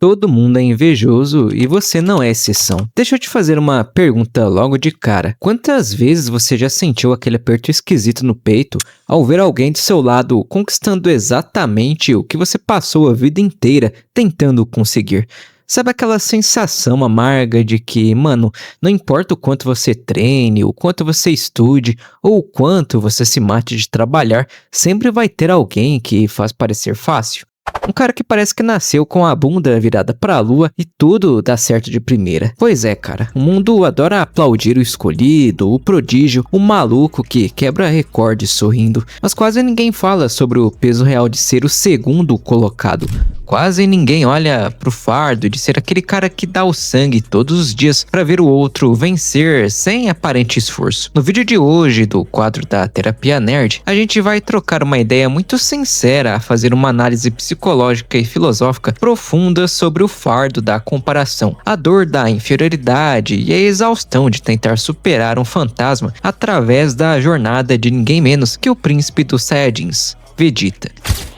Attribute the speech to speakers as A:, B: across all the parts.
A: Todo mundo é invejoso e você não é exceção. Deixa eu te fazer uma pergunta logo de cara. Quantas vezes você já sentiu aquele aperto esquisito no peito ao ver alguém do seu lado conquistando exatamente o que você passou a vida inteira tentando conseguir? Sabe aquela sensação amarga de que, mano, não importa o quanto você treine, o quanto você estude ou o quanto você se mate de trabalhar, sempre vai ter alguém que faz parecer fácil? Um cara que parece que nasceu com a bunda virada pra lua e tudo dá certo de primeira. Pois é, cara, o mundo adora aplaudir o escolhido, o prodígio, o maluco que quebra recordes sorrindo, mas quase ninguém fala sobre o peso real de ser o segundo colocado. Quase ninguém olha pro fardo de ser aquele cara que dá o sangue todos os dias pra ver o outro vencer sem aparente esforço. No vídeo de hoje do quadro da Terapia Nerd, a gente vai trocar uma ideia muito sincera a fazer uma análise psicológica e filosófica profunda sobre o fardo da comparação, a dor da inferioridade e a exaustão de tentar superar um fantasma através da jornada de ninguém menos que o príncipe dos Saiyajins, Vegeta.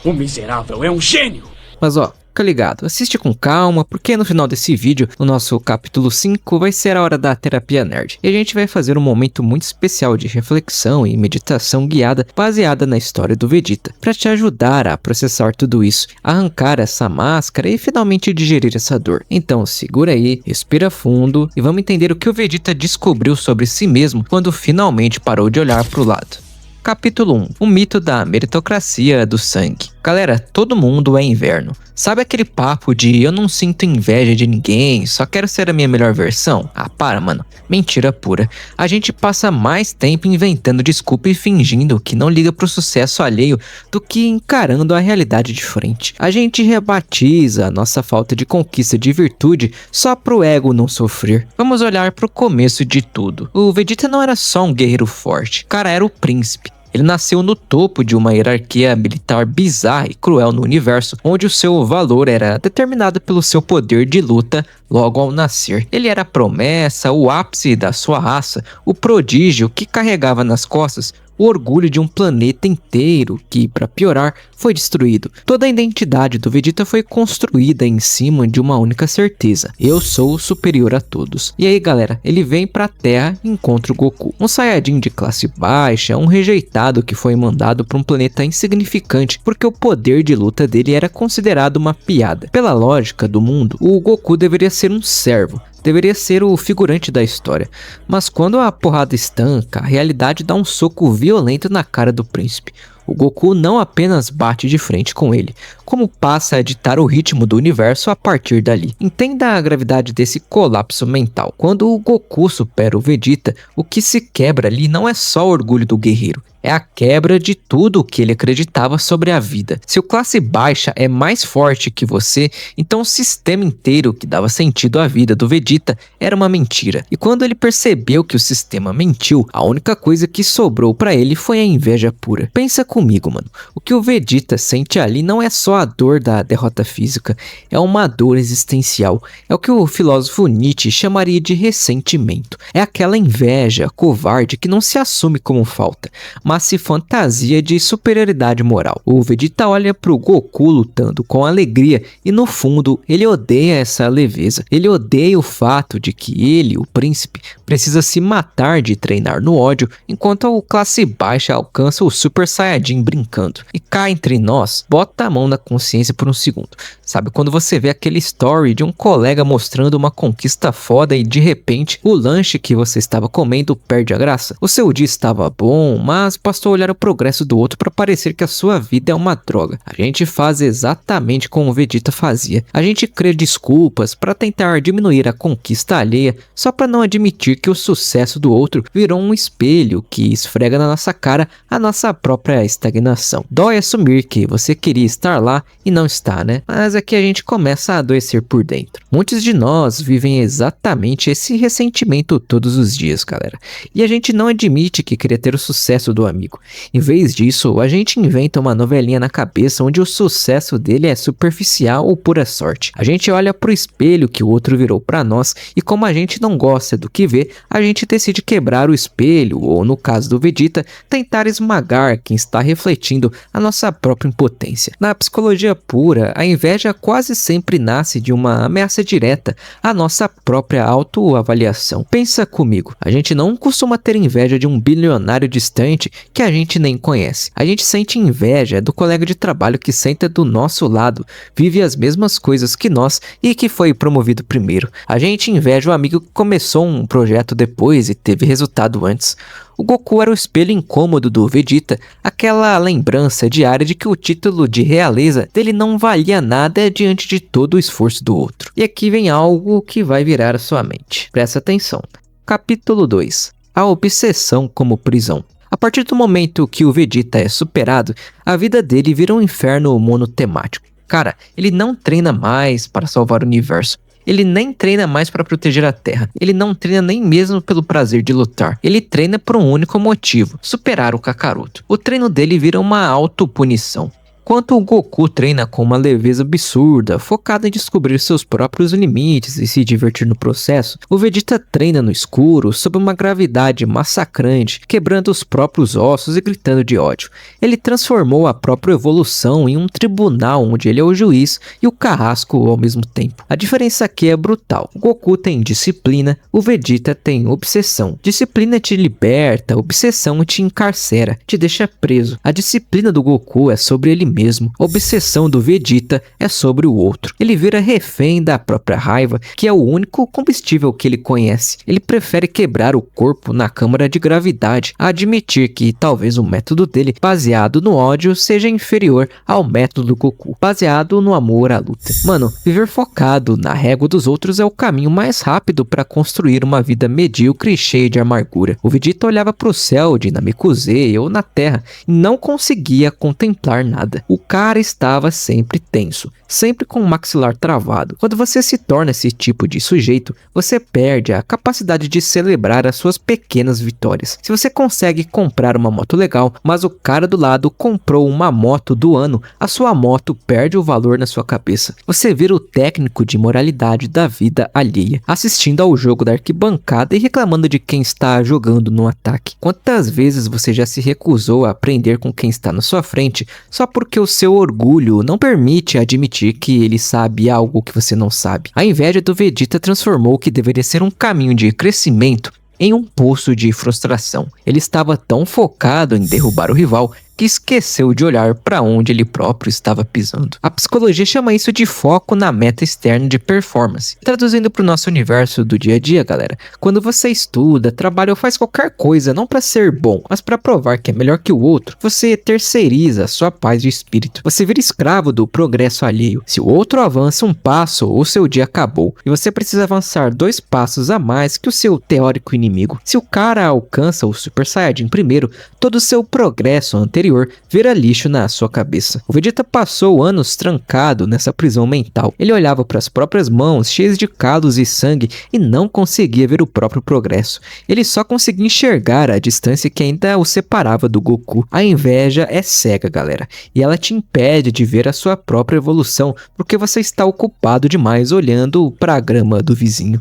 B: O miserável é um gênio!
A: Mas ó, fica ligado, assiste com calma, porque no final desse vídeo, no nosso capítulo 5, vai ser a hora da Terapia Nerd. E a gente vai fazer um momento muito especial de reflexão e meditação guiada baseada na história do Vegeta, para te ajudar a processar tudo isso, arrancar essa máscara e finalmente digerir essa dor. Então segura aí, respira fundo e vamos entender o que o Vegeta descobriu sobre si mesmo quando finalmente parou de olhar para o lado. Capítulo 1. O mito da meritocracia do sangue. Galera, todo mundo é inverno. Sabe aquele papo de eu não sinto inveja de ninguém, só quero ser a minha melhor versão? Ah, para, mano. Mentira pura. A gente passa mais tempo inventando desculpa e fingindo que não liga pro sucesso alheio do que encarando a realidade de frente. A gente rebatiza a nossa falta de conquista de virtude só pro ego não sofrer. Vamos olhar pro começo de tudo. O Vegeta não era só um guerreiro forte, o cara era o príncipe. Ele nasceu no topo de uma hierarquia militar bizarra e cruel no universo, onde o seu valor era determinado pelo seu poder de luta logo ao nascer. Ele era a promessa, o ápice da sua raça, o prodígio que carregava nas costas o orgulho de um planeta inteiro que, para piorar, foi destruído. Toda a identidade do Vegeta foi construída em cima de uma única certeza: eu sou superior a todos. E aí galera, ele vem pra Terra e encontra o Goku, um Saiyajin de classe baixa, um rejeitado que foi mandado para um planeta insignificante porque o poder de luta dele era considerado uma piada. Pela lógica do mundo, o Goku deveria ser um servo, deveria ser o figurante da história, mas quando a porrada estanca, a realidade dá um soco violento na cara do príncipe. O Goku não apenas bate de frente com ele, como passa a ditar o ritmo do universo a partir dali. Entenda a gravidade desse colapso mental. Quando o Goku supera o Vegeta, o que se quebra ali não é só o orgulho do guerreiro, é a quebra de tudo o que ele acreditava sobre a vida. Se o classe baixa é mais forte que você, então o sistema inteiro que dava sentido à vida do Vegeta era uma mentira. E quando ele percebeu que o sistema mentiu, a única coisa que sobrou pra ele foi a inveja pura. Pensa comigo, mano. O que o Vegeta sente ali não é só a dor da derrota física, é uma dor existencial. É o que o filósofo Nietzsche chamaria de ressentimento. É aquela inveja covarde que não se assume como falta, mas se fantasia de superioridade moral. O Vegeta olha pro Goku lutando com alegria e no fundo ele odeia essa leveza. Ele odeia o fato de que ele, o príncipe, precisa se matar de treinar no ódio, enquanto o classe baixa alcança o Super Saiyajin brincando. E cá entre nós, bota a mão na consciência por um segundo. Sabe quando você vê aquele story de um colega mostrando uma conquista foda e de repente o lanche que você estava comendo perde a graça? O seu dia estava bom, mas bastou olhar o progresso do outro para parecer que a sua vida é uma droga. A gente faz exatamente como o Vegeta fazia. A gente cria desculpas para tentar diminuir a conquista alheia só para não admitir que o sucesso do outro virou um espelho que esfrega na nossa cara a nossa própria estagnação. Dói assumir que você queria estar lá e não está, né? Mas é que a gente começa a adoecer por dentro. Muitos de nós vivem exatamente esse ressentimento todos os dias, galera. E a gente não admite que queria ter o sucesso do amigo. Em vez disso, a gente inventa uma novelinha na cabeça onde o sucesso dele é superficial ou pura sorte. A gente olha pro espelho que o outro virou pra nós e como a gente não gosta do que vê, a gente decide quebrar o espelho ou, no caso do Vegeta, tentar esmagar quem está refletindo a nossa própria impotência. Na psicologia pura, a inveja quase sempre nasce de uma ameaça direta à nossa própria autoavaliação. Pensa comigo, a gente não costuma ter inveja de um bilionário distante que a gente nem conhece. A gente sente inveja do colega de trabalho que senta do nosso lado, vive as mesmas coisas que nós e que foi promovido primeiro. A gente inveja o amigo que começou um projeto depois e teve resultado antes. O Goku era o espelho incômodo do Vegeta, aquela lembrança diária de que o título de realeza dele não valia nada diante de todo o esforço do outro. E aqui vem algo que vai virar a sua mente. Presta atenção. Capítulo 2. A obsessão como prisão. A partir do momento que o Vegeta é superado, a vida dele vira um inferno monotemático. Cara, ele não treina mais para salvar o universo. Ele nem treina mais para proteger a Terra. Ele não treina nem mesmo pelo prazer de lutar. Ele treina por um único motivo: superar o Kakaroto. O treino dele vira uma autopunição. Enquanto o Goku treina com uma leveza absurda, focado em descobrir seus próprios limites e se divertir no processo, o Vegeta treina no escuro, sob uma gravidade massacrante, quebrando os próprios ossos e gritando de ódio. Ele transformou a própria evolução em um tribunal onde ele é o juiz e o carrasco ao mesmo tempo. A diferença aqui é brutal. O Goku tem disciplina, o Vegeta tem obsessão. Disciplina te liberta, obsessão te encarcera, te deixa preso. A disciplina do Goku é sobre ele mesmo, a obsessão do Vegeta é sobre o outro. Ele vira refém da própria raiva, que é o único combustível que ele conhece. Ele prefere quebrar o corpo na câmara de gravidade a admitir que talvez o método dele, baseado no ódio, seja inferior ao método do Goku, baseado no amor à luta. Mano, viver focado na régua dos outros é o caminho mais rápido para construir uma vida medíocre e cheia de amargura. O Vegeta olhava pro céu de Namekusei ou na terra e não conseguia contemplar nada. O cara estava sempre tenso, sempre com o maxilar travado. Quando você se torna esse tipo de sujeito, você perde a capacidade de celebrar as suas pequenas vitórias. Se você consegue comprar uma moto legal, mas o cara do lado comprou uma moto do ano, a sua moto perde o valor na sua cabeça. Você vira o técnico de moralidade da vida alheia, assistindo ao jogo da arquibancada e reclamando de quem está jogando no ataque. Quantas vezes você já se recusou a aprender com quem está na sua frente só porque o seu orgulho não permite admitir que ele sabe algo que você não sabe? A inveja do Vegeta transformou o que deveria ser um caminho de crescimento em um poço de frustração. Ele estava tão focado em derrubar o rival que esqueceu de olhar para onde ele próprio estava pisando. A psicologia chama isso de foco na meta externa de performance. Traduzindo para o nosso universo do dia a dia, galera, quando você estuda, trabalha ou faz qualquer coisa não para ser bom, mas para provar que é melhor que o outro, você terceiriza a sua paz de espírito. Você vira escravo do progresso alheio. Se o outro avança um passo, o seu dia acabou e você precisa avançar 2 passos a mais que o seu teórico inimigo. Se o cara alcança o Super Saiyajin primeiro, todo o seu progresso anterior vira lixo na sua cabeça. O Vegeta passou anos trancado nessa prisão mental. Ele olhava para as próprias mãos cheias de calos e sangue e não conseguia ver o próprio progresso. Ele só conseguia enxergar a distância que ainda o separava do Goku. A inveja é cega, galera, e ela te impede de ver a sua própria evolução porque você está ocupado demais olhando para a grama do vizinho.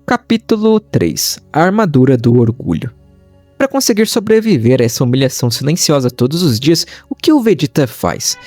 A: Capítulo 3. A armadura do orgulho. Para conseguir sobreviver a essa humilhação silenciosa todos os dias, o que o Vegeta faz?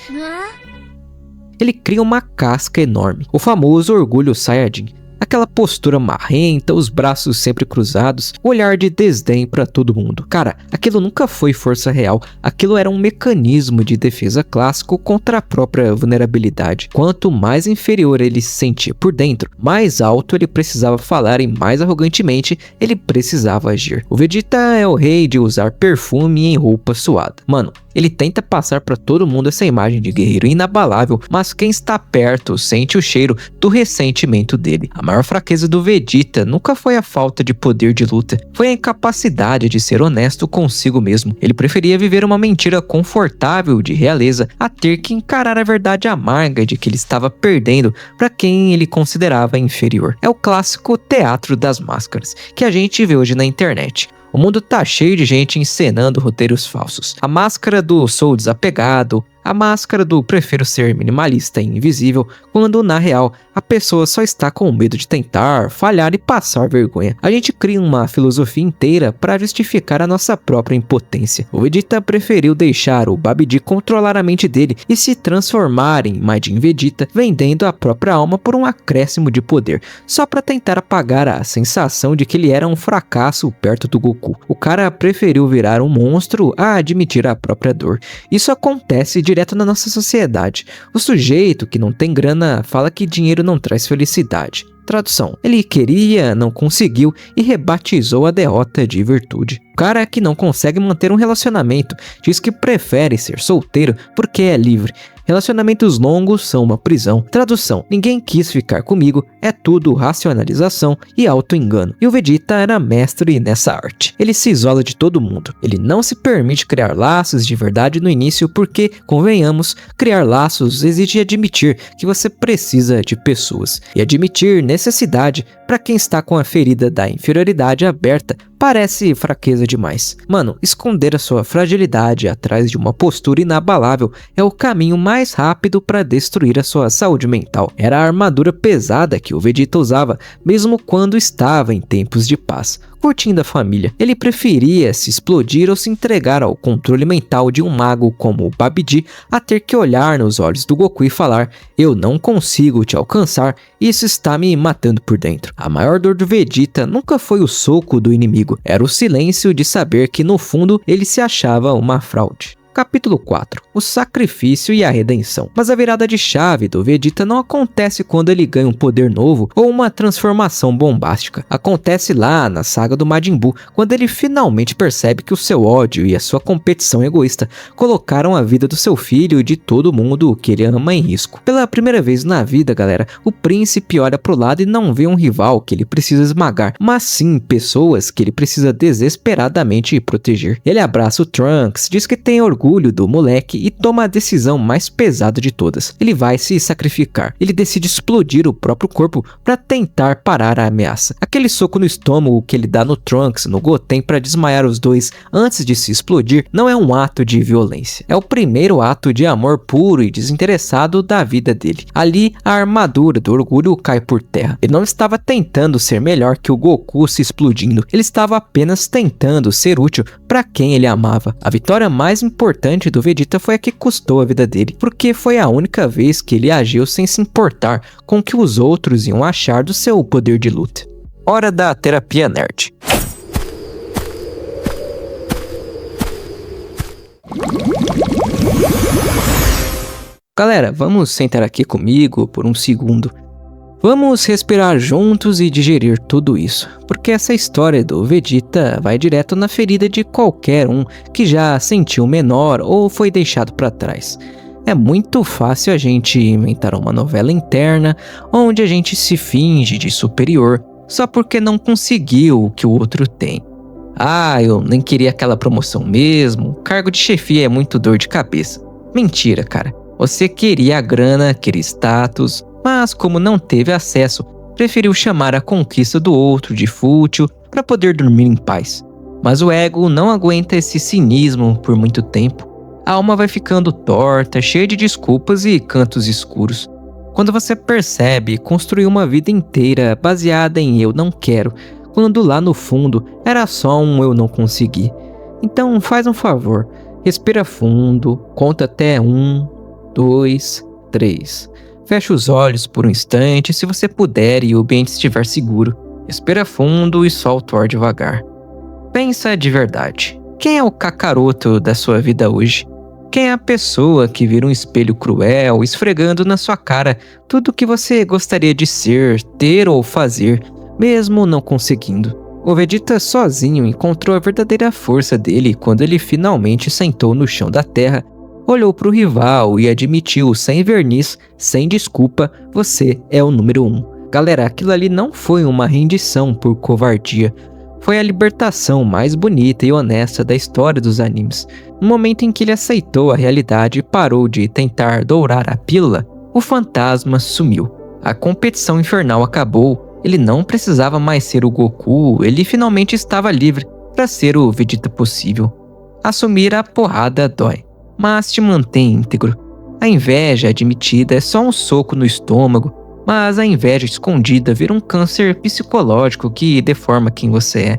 A: Ele cria uma casca enorme, o famoso orgulho Saiyajin. Aquela postura marrenta, os braços sempre cruzados, o olhar de desdém para todo mundo. Cara, aquilo nunca foi força real, aquilo era um mecanismo de defesa clássico contra a própria vulnerabilidade. Quanto mais inferior ele se sentia por dentro, mais alto ele precisava falar e mais arrogantemente ele precisava agir. O Vegeta é o rei de usar perfume em roupa suada. Mano, ele tenta passar para todo mundo essa imagem de guerreiro inabalável, mas quem está perto sente o cheiro do ressentimento dele. A maior fraqueza do Vegeta nunca foi a falta de poder de luta, foi a incapacidade de ser honesto consigo mesmo. Ele preferia viver uma mentira confortável de realeza a ter que encarar a verdade amarga de que ele estava perdendo para quem ele considerava inferior. É o clássico teatro das máscaras que a gente vê hoje na internet. O mundo tá cheio de gente encenando roteiros falsos. A máscara do sou desapegado, a máscara do prefiro ser minimalista e invisível, quando na real a pessoa só está com medo de tentar, falhar e passar vergonha. A gente cria uma filosofia inteira para justificar a nossa própria impotência. O Vegeta preferiu deixar o Babidi controlar a mente dele e se transformar em Majin Vegeta, vendendo a própria alma por um acréscimo de poder, só para tentar apagar a sensação de que ele era um fracasso perto do Goku. O cara preferiu virar um monstro a admitir a própria dor. Isso acontece direto na nossa sociedade. O sujeito que não tem grana fala que dinheiro não traz felicidade. Tradução: ele queria, não conseguiu e rebatizou a derrota de virtude. O cara que não consegue manter um relacionamento diz que prefere ser solteiro porque é livre. Relacionamentos longos são uma prisão. Tradução: ninguém quis ficar comigo, é tudo racionalização e auto-engano. E o Vegeta era mestre nessa arte. Ele se isola de todo mundo. Ele não se permite criar laços de verdade no início porque, convenhamos, criar laços exige admitir que você precisa de pessoas. E admitir necessidade para quem está com a ferida da inferioridade aberta parece fraqueza demais. Mano, esconder a sua fragilidade atrás de uma postura inabalável é o caminho mais rápido para destruir a sua saúde mental. Era a armadura pesada que o Vegeta usava, mesmo quando estava em tempos de paz, curtindo a família. Ele preferia se explodir ou se entregar ao controle mental de um mago como o Babidi a ter que olhar nos olhos do Goku e falar: eu não consigo te alcançar, isso está me matando por dentro. A maior dor do Vegeta nunca foi o soco do inimigo, era o silêncio de saber que no fundo ele se achava uma fraude. Capítulo 4. O sacrifício e a redenção. Mas a virada de chave do Vegeta não acontece quando ele ganha um poder novo ou uma transformação bombástica. Acontece lá na saga do Majin Buu, quando ele finalmente percebe que o seu ódio e a sua competição egoísta colocaram a vida do seu filho e de todo mundo que ele ama em risco. Pela primeira vez na vida, galera, o príncipe olha pro lado e não vê um rival que ele precisa esmagar, mas sim pessoas que ele precisa desesperadamente proteger. Ele abraça o Trunks, diz que tem orgulho do moleque e toma a decisão mais pesada de todas. Ele vai se sacrificar. Ele decide explodir o próprio corpo para tentar parar a ameaça. Aquele soco no estômago que ele dá no Trunks, no Goten para desmaiar os dois antes de se explodir não é um ato de violência. É o primeiro ato de amor puro e desinteressado da vida dele. Ali, a armadura do orgulho cai por terra. Ele não estava tentando ser melhor que o Goku se explodindo. Ele estava apenas tentando ser útil para quem ele amava. A vitória mais importante do Vegeta foi a que custou a vida dele, porque foi a única vez que ele agiu sem se importar com o que os outros iam achar do seu poder de luta. Hora da terapia nerd. Galera, vamos sentar aqui comigo por um segundo. Vamos respirar juntos e digerir tudo isso, porque essa história do Vegeta vai direto na ferida de qualquer um que já sentiu menor ou foi deixado para trás. É muito fácil a gente inventar uma novela interna onde a gente se finge de superior só porque não conseguiu o que o outro tem. Ah, eu nem queria aquela promoção mesmo, cargo de chefia é muito dor de cabeça. Mentira, cara. Você queria a grana, queria status, mas como não teve acesso, preferiu chamar a conquista do outro de fútil para poder dormir em paz. Mas o ego não aguenta esse cinismo por muito tempo. A alma vai ficando torta, cheia de desculpas e cantos escuros. Quando você percebe construir uma vida inteira baseada em eu não quero, quando lá no fundo era só um eu não consegui. Então faz um favor, respira fundo, conta até 1, 2, 3. Feche os olhos por um instante se você puder e o ambiente estiver seguro. Respira fundo e solta o ar devagar. Pensa de verdade. Quem é o Kakaroto da sua vida hoje? Quem é a pessoa que vira um espelho cruel, esfregando na sua cara tudo o que você gostaria de ser, ter ou fazer, mesmo não conseguindo? O Vegeta sozinho encontrou a verdadeira força dele quando ele finalmente sentou no chão da terra, olhou para o rival e admitiu sem verniz, sem desculpa, você é o número 1. Galera, aquilo ali não foi uma rendição por covardia. Foi a libertação mais bonita e honesta da história dos animes. No momento em que ele aceitou a realidade e parou de tentar dourar a pílula, o fantasma sumiu. A competição infernal acabou. Ele não precisava mais ser o Goku, ele finalmente estava livre para ser o Vegeta possível. Assumir a porrada dói, mas te mantém íntegro. A inveja admitida é só um soco no estômago, mas a inveja escondida vira um câncer psicológico que deforma quem você é.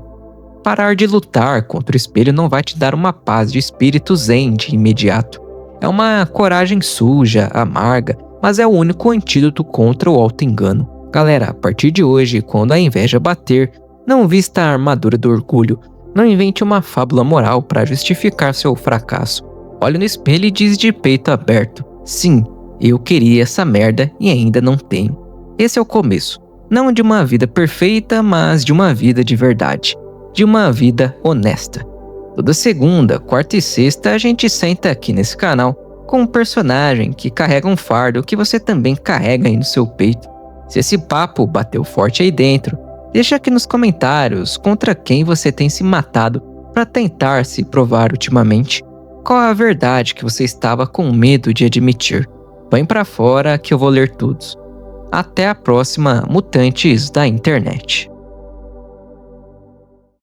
A: Parar de lutar contra o espelho não vai te dar uma paz de espírito zen de imediato. É uma coragem suja, amarga, mas é o único antídoto contra o auto-engano. Galera, a partir de hoje, quando a inveja bater, não vista a armadura do orgulho. Não invente uma fábula moral para justificar seu fracasso. Olhe no espelho e diz de peito aberto: sim, eu queria essa merda e ainda não tenho. Esse é o começo. Não de uma vida perfeita, mas de uma vida de verdade. De uma vida honesta. Toda segunda, quarta e sexta a gente senta aqui nesse canal com um personagem que carrega um fardo que você também carrega aí no seu peito. Se esse papo bateu forte aí dentro, deixa aqui nos comentários contra quem você tem se matado para tentar se provar ultimamente. Qual a verdade que você estava com medo de admitir? Põe pra fora que eu vou ler todos. Até a próxima, mutantes da internet.